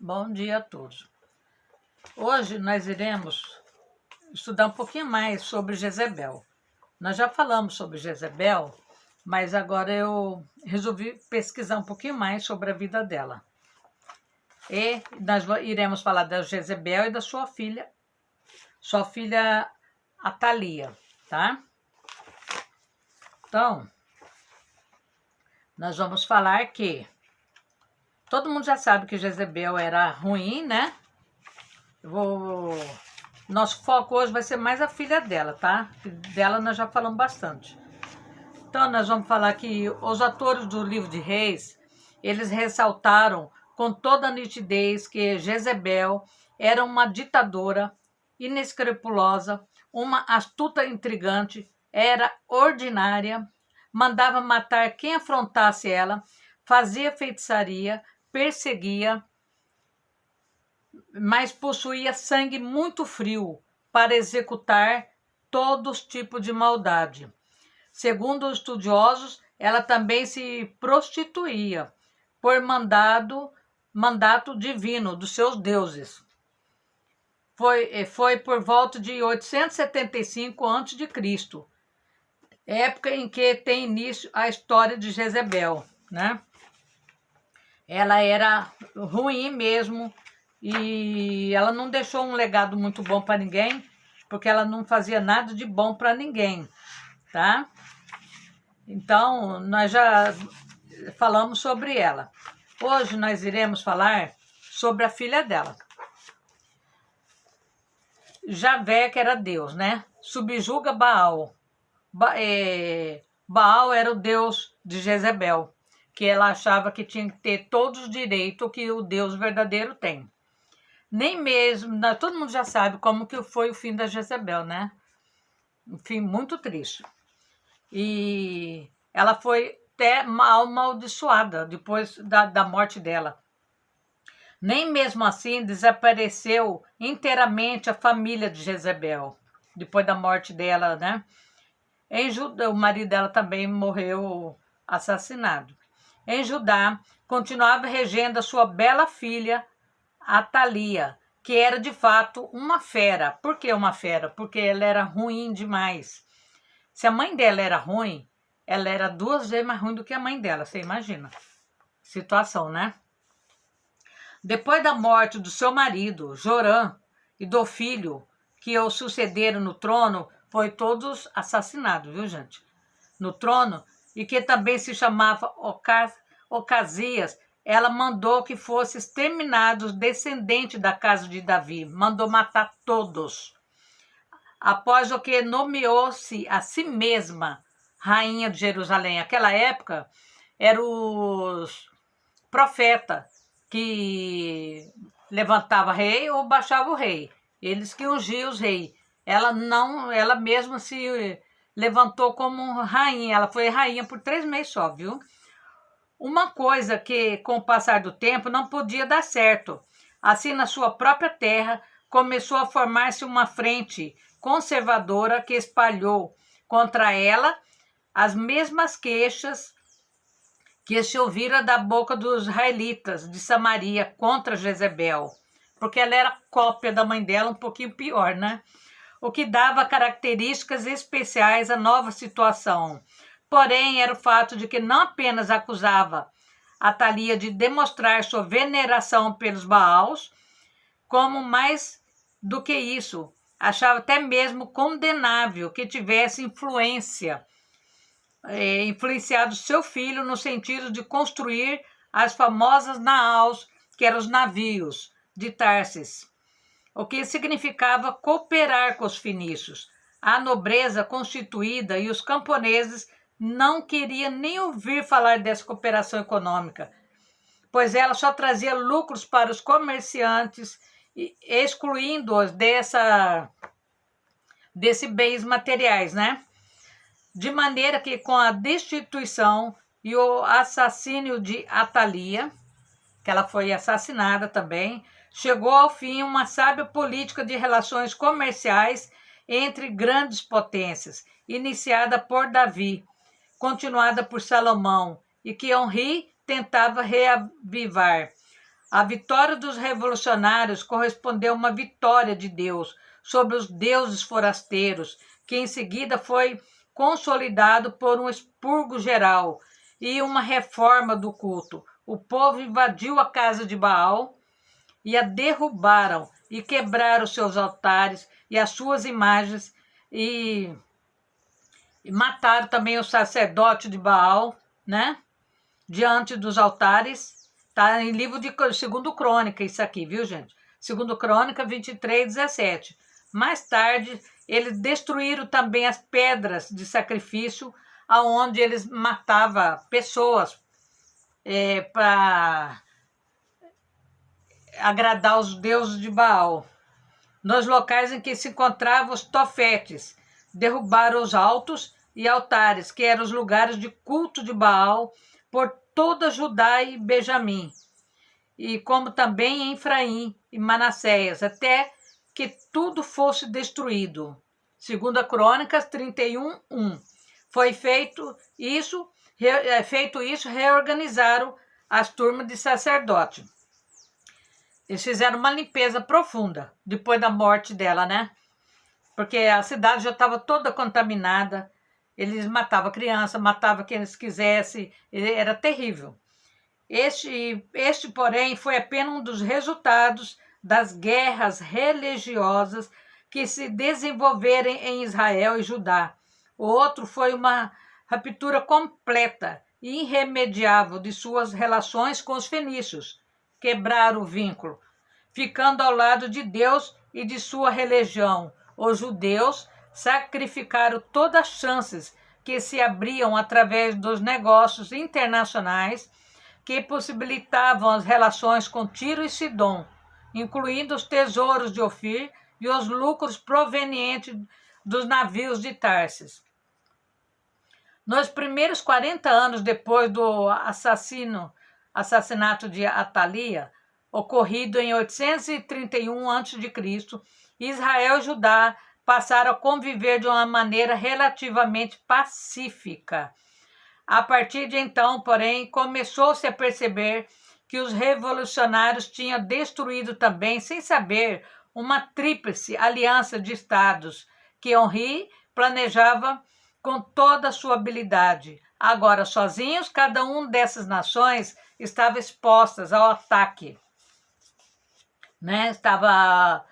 Bom dia a todos. Hoje nós iremos estudar um pouquinho mais sobre Jezebel. Nós já falamos sobre Jezebel, mas agora eu resolvi pesquisar um pouquinho mais sobre a vida dela. E nós iremos falar da Jezebel e da sua filha Atalia, tá? Então, nós vamos falar que todo mundo já sabe que Jezebel era ruim, né? Nosso foco hoje vai ser mais a filha dela, tá? Dela nós já falamos bastante. Então, nós vamos falar que os autores do livro de Reis, eles ressaltaram com toda a nitidez que Jezebel era uma ditadora inescrupulosa, uma astuta intrigante, era ordinária, mandava matar quem afrontasse ela, fazia feitiçaria, perseguia, mas possuía sangue muito frio para executar todos os tipos de maldade. Segundo os estudiosos, ela também se prostituía por mandato divino dos seus deuses. Foi por volta de 875 a.C., época em que tem início a história de Jezebel, né? Ela era ruim mesmo e ela não deixou um legado muito bom para ninguém, porque ela não fazia nada de bom para ninguém, tá? Então, nós já falamos sobre ela. Hoje nós iremos falar sobre a filha dela. Javé, que era Deus, né? Subjuga Baal. Baal era o deus de Jezebel, que ela achava que tinha que ter todos os direitos que o Deus verdadeiro tem. Nem mesmo, todo mundo já sabe como que foi o fim da Jezebel, né? Um fim muito triste. E ela foi até amaldiçoada depois da morte dela. Nem mesmo assim desapareceu inteiramente a família de Jezebel, depois da morte dela, né? Em Judá, o marido dela também morreu assassinado. Em Judá, continuava regendo a sua bela filha, Atalia, que era de fato uma fera. Por que uma fera? Porque ela era ruim demais. Se a mãe dela era ruim, ela era 2 vezes mais ruim do que a mãe dela, você imagina. Situação, né? Depois da morte do seu marido, Jorã, e do filho que o sucederam no trono, foi todos assassinados, viu, gente? No trono, e que também se chamava Ocasias, ela mandou que fossem exterminados os descendentes da casa de Davi, mandou matar todos. Após o que nomeou-se a si mesma rainha de Jerusalém. Naquela época, eram os profetas que levantavam rei ou baixavam o rei. Eles que ungiam os reis. Ela mesma se levantou como rainha. Ela foi rainha por 3 meses só, viu? Uma coisa que, com o passar do tempo, não podia dar certo. Assim, na sua própria terra, começou a formar-se uma frente conservadora que espalhou contra ela as mesmas queixas que se ouviram da boca dos israelitas de Samaria contra Jezebel, porque ela era cópia da mãe dela, um pouquinho pior, né? O que dava características especiais à nova situação. Porém, era o fato de que não apenas acusava Atalia de demonstrar sua veneração pelos Baals, como mais do que isso, achava até mesmo condenável que tivesse influenciado seu filho no sentido de construir as famosas naus, que eram os navios de Tarsis, o que significava cooperar com os fenícios. A nobreza constituída e os camponeses não queriam nem ouvir falar dessa cooperação econômica, pois ela só trazia lucros para os comerciantes, excluindo-os desses bens materiais, né? De maneira que, com a destituição e o assassínio de Atalia, que ela foi assassinada também, chegou ao fim uma sábia política de relações comerciais entre grandes potências, iniciada por Davi, continuada por Salomão, e que Henri tentava reavivar. A vitória dos revolucionários correspondeu a uma vitória de Deus sobre os deuses forasteiros, que em seguida foi consolidado por um expurgo geral e uma reforma do culto. O povo invadiu a casa de Baal e a derrubaram e quebraram seus altares e as suas imagens e mataram também o sacerdote de Baal, né? Diante dos altares. Está em livro de 2 Crônica isso aqui, viu, gente? 2 Crônica 23:17. Mais tarde, eles destruíram também as pedras de sacrifício, aonde eles matavam pessoas para agradar os deuses de Baal. Nos locais em que se encontravam os tofetes, derrubaram os altos e altares, que eram os lugares de culto de Baal, por toda Judá e Benjamim, e como também em Efraim e Manassés, até que tudo fosse destruído. 2 Crônicas 31:1. Foi feito isso, reorganizaram as turmas de sacerdote. Eles fizeram uma limpeza profunda depois da morte dela, né? Porque a cidade já estava toda contaminada. Eles matavam criança, matavam quem eles quisessem. Era terrível. Este, porém, foi apenas um dos resultados das guerras religiosas que se desenvolveram em Israel e Judá. O outro foi uma ruptura completa e irremediável de suas relações com os fenícios. Quebraram o vínculo, ficando ao lado de Deus e de sua religião. Os judeus sacrificaram todas as chances que se abriam através dos negócios internacionais que possibilitavam as relações com Tiro e Sidom, incluindo os tesouros de Ofir e os lucros provenientes dos navios de Tarsis. Nos primeiros 40 anos depois do assassinato de Atalia, ocorrido em 831 a.C., Israel e Judá passaram a conviver de uma maneira relativamente pacífica. A partir de então, porém, começou-se a perceber que os revolucionários tinham destruído também, sem saber, uma tríplice aliança de estados que Henri planejava com toda a sua habilidade. Agora, sozinhos, cada uma dessas nações estava exposta ao ataque, né? Estava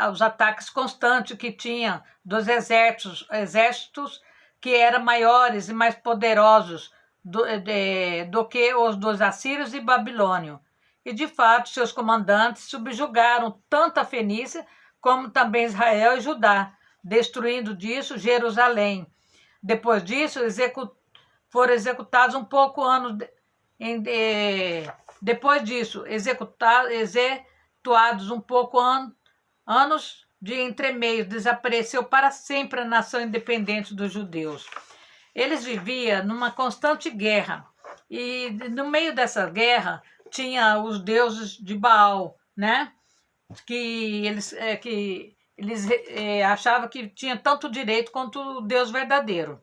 aos ataques constantes que tinha dos exércitos que eram maiores e mais poderosos do que os dos assírios e babilônios. E, de fato, seus comandantes subjugaram tanto a Fenícia como também Israel e Judá, destruindo disso Jerusalém. Depois disso, foram executados um pouco depois disso, executados um pouco anos de entremeio, desapareceu para sempre a nação independente dos judeus. Eles viviam numa constante guerra, e no meio dessa guerra tinha os deuses de Baal, né? Que eles achavam que tinha tanto direito quanto o Deus verdadeiro.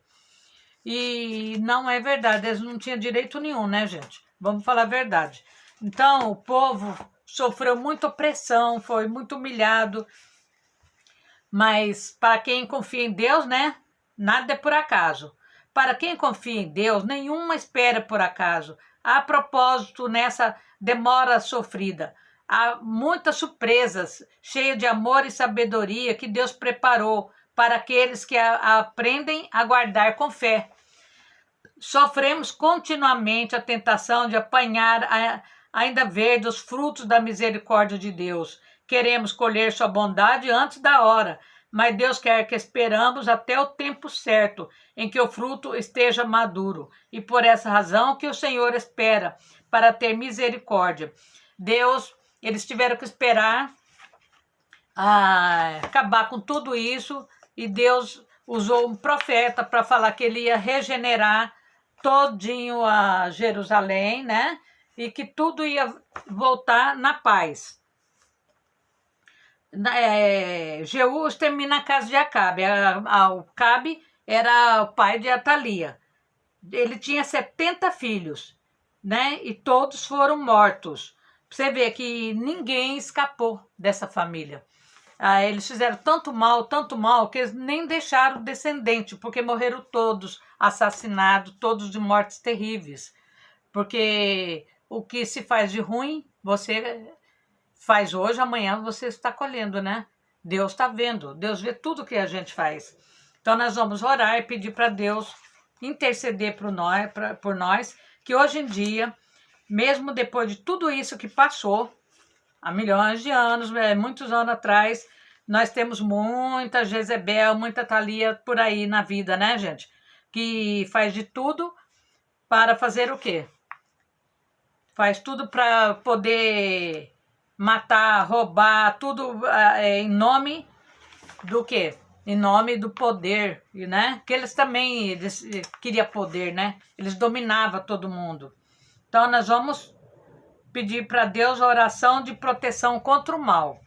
E não é verdade, eles não tinham direito nenhum, né, gente? Vamos falar a verdade. Então, o povo sofreu muita opressão, foi muito humilhado, mas para quem confia em Deus, né, nada é por acaso. Para quem confia em Deus, nenhuma espera por acaso. Há propósito nessa demora sofrida. Há muitas surpresas, cheias de amor e sabedoria que Deus preparou para aqueles que aprendem a guardar com fé. Sofremos continuamente a tentação de apanhar ainda verde os frutos da misericórdia de Deus. Queremos colher sua bondade antes da hora, mas Deus quer que esperamos até o tempo certo, em que o fruto esteja maduro. E por essa razão que o Senhor espera, para ter misericórdia. Eles tiveram que esperar acabar com tudo isso, e Deus usou um profeta para falar que ele ia regenerar todinho a Jerusalém, né? E que tudo ia voltar na paz. Jeú termina na casa de Acabe. Acabe era o pai de Atalia. Ele tinha 70 filhos. né? E todos foram mortos. Você vê que ninguém escapou dessa família. Eles fizeram tanto mal, que eles nem deixaram descendente, porque morreram todos assassinados, todos de mortes terríveis. Porque o que se faz de ruim, você faz hoje, amanhã você está colhendo, né? Deus está vendo, Deus vê tudo que a gente faz. Então nós vamos orar e pedir para Deus interceder por nós, que hoje em dia, mesmo depois de tudo isso que passou, há milhões de anos, muitos anos atrás, nós temos muita Jezebel, muita Thalia por aí na vida, né, gente? Que faz de tudo para fazer o quê? Faz tudo para poder matar, roubar, tudo em nome do quê? Em nome do poder, né? Que eles também queriam poder, né? Eles dominavam todo mundo. Então nós vamos pedir para Deus a oração de proteção contra o mal.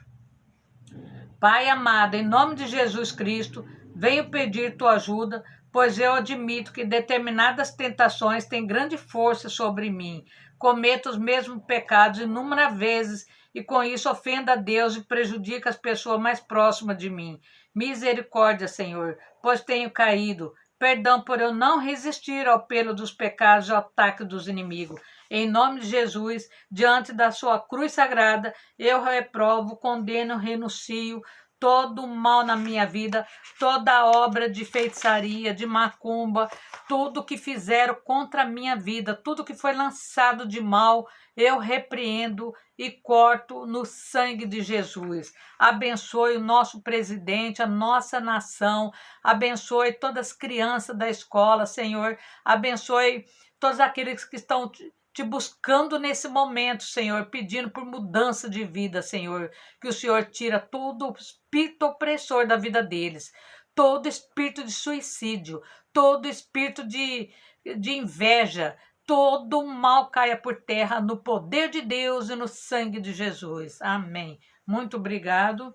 Pai amado, em nome de Jesus Cristo, venho pedir tua ajuda, pois eu admito que determinadas tentações têm grande força sobre mim. Cometo os mesmos pecados inúmeras vezes e com isso ofendo a Deus e prejudico as pessoas mais próximas de mim. Misericórdia, Senhor, pois tenho caído. Perdão por eu não resistir ao apelo dos pecados e ao ataque dos inimigos. Em nome de Jesus, diante da sua cruz sagrada, eu reprovo, condeno, renuncio todo o mal na minha vida, toda obra de feitiçaria, de macumba, tudo que fizeram contra a minha vida, tudo que foi lançado de mal, eu repreendo e corto no sangue de Jesus. Abençoe o nosso presidente, a nossa nação, abençoe todas as crianças da escola, Senhor, abençoe todos aqueles que estão te buscando nesse momento, Senhor, pedindo por mudança de vida, Senhor, que o Senhor tira todo o espírito opressor da vida deles, todo espírito de suicídio, todo espírito de inveja, todo o mal caia por terra no poder de Deus e no sangue de Jesus. Amém. Muito obrigado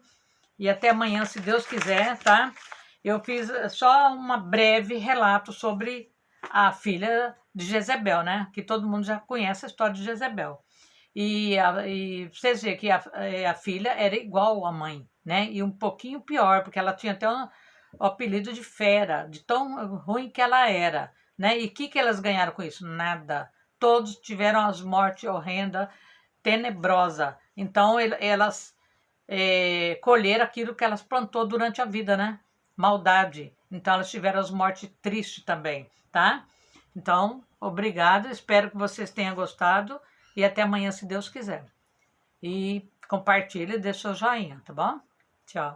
e até amanhã, se Deus quiser, tá? Eu fiz só uma breve relato sobre a filha de Jezebel, né? Que todo mundo já conhece a história de Jezebel. E vocês veem que a filha era igual à mãe, né? E um pouquinho pior, porque ela tinha até o apelido de fera, de tão ruim que ela era, né? E o que elas ganharam com isso? Nada. Todos tiveram as mortes horrendas, tenebrosa. Então elas colheram aquilo que elas plantou durante a vida, né? Maldade. Então elas tiveram as mortes tristes também, tá? Então, obrigada, espero que vocês tenham gostado e até amanhã, se Deus quiser. E compartilhe e dê seu joinha, tá bom? Tchau.